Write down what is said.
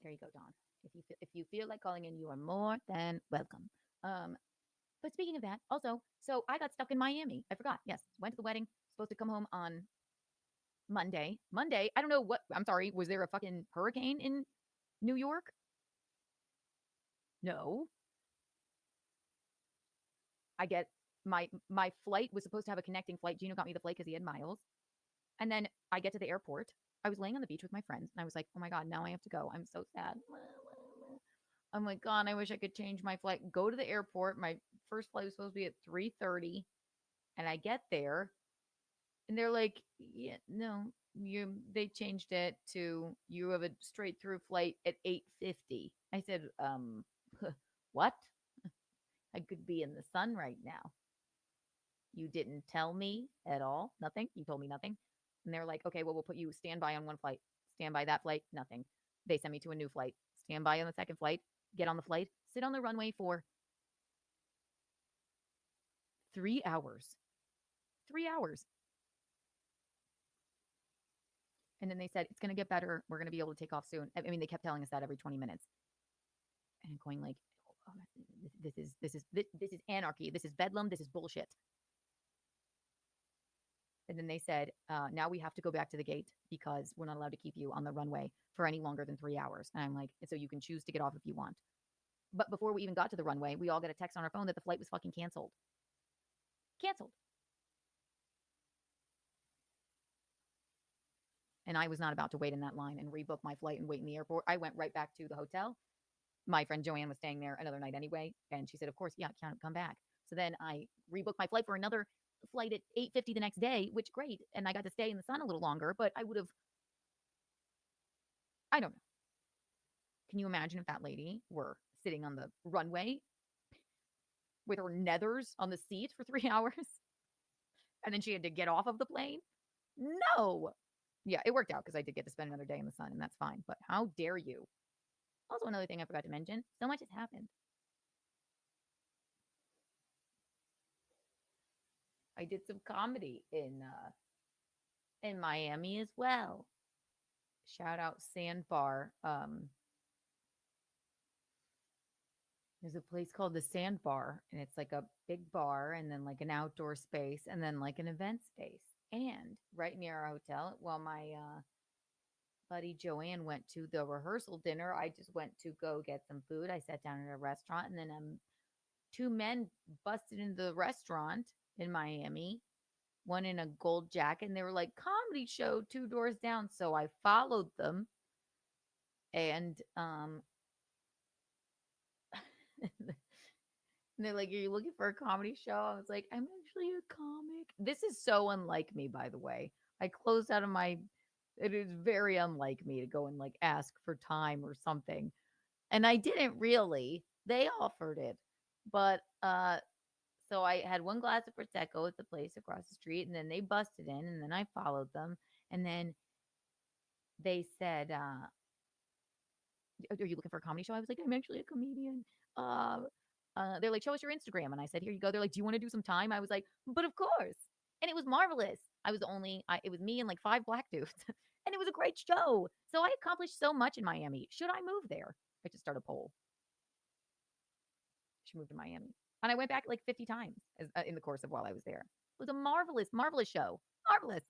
Here you go, Dawn. If you feel like calling in, you are more than welcome. But speaking of that, also, so I got stuck in Miami. I forgot. Yes, went to the wedding. Supposed to come home on Monday. Monday. I don't know what. I'm sorry. Was there a fucking hurricane in New York? No. I get my flight was supposed to have a connecting flight. Geno got me the flight because he had miles. And then I get to the airport. I was laying on the beach with my friends, and I was like, "Oh my god, now I have to go. I'm so sad." I'm like, "God, I wish I could change my flight." Go to the airport. My first flight was supposed to be at 3:30, and I get there, and they're like, "Yeah, no, they changed it to you have a straight through flight at 8:50." I said, what? I could be in the sun right now. You didn't tell me at all. Nothing. You told me nothing. And they're like, okay, well, we'll put you standby on one flight. Stand by that flight. Nothing. They send me to a new flight. Stand by on the second flight. Get on the flight. Sit on the runway for 3 hours. 3 hours. And then they said, it's going to get better. We're going to be able to take off soon. I mean, they kept telling us that every 20 minutes. And going like, oh, this is anarchy. This is bedlam. This is bullshit. And then they said, now we have to go back to the gate because we're not allowed to keep you on the runway for any longer than 3 hours. And I'm like, and so you can choose to get off if you want. But before we even got to the runway, we all got a text on our phone that the flight was fucking canceled. Canceled. And I was not about to wait in that line and rebook my flight and wait in the airport. I went right back to the hotel. My friend Joanne was staying there another night anyway. And she said, of course, yeah, can't come back. So then I rebooked my flight for another flight at 8:50 the next day, which great. And I got to stay in the sun a little longer, but I would have, I don't know. Can you imagine if that lady were sitting on the runway with her nethers on the seat for 3 hours and then she had to get off of the plane? No. Yeah, it worked out because I did get to spend another day in the sun and that's fine. But how dare you? Also, another thing I forgot to mention, so much has happened. I did some comedy in Miami as well. Shout out Sandbar. There's a place called the Sandbar, and it's like a big bar, and then like an outdoor space, and then like an event space. And right near our hotel, while my buddy Joanne went to the rehearsal dinner, I just went to go get some food. I sat down at a restaurant, and then two men busted into the restaurant in Miami, one in a gold jacket, and they were like, comedy show 2 doors down. So I followed them and and they're like, are you looking for a comedy show? I was like, I'm actually a comic. This is so unlike me, by the way. I closed out of my it is very unlike me to go and like ask for time or something. And I didn't really. They offered it. But so I had one glass of prosecco at the place across the street, and then they busted in, and then I followed them, and then they said, "Are you looking for a comedy show?" I was like, "I'm actually a comedian." Uh, they're like, "Show us your Instagram," and I said, "Here you go." They're like, "Do you want to do some time?" I was like, "But of course!" And it was marvelous. I was the only, it was me and like 5 black dudes, and it was a great show. So I accomplished so much in Miami. Should I move there? I just start a poll. Should move to Miami, and I went back like 50 times in the course of while I was there. It was a marvelous, marvelous show. Marvelous.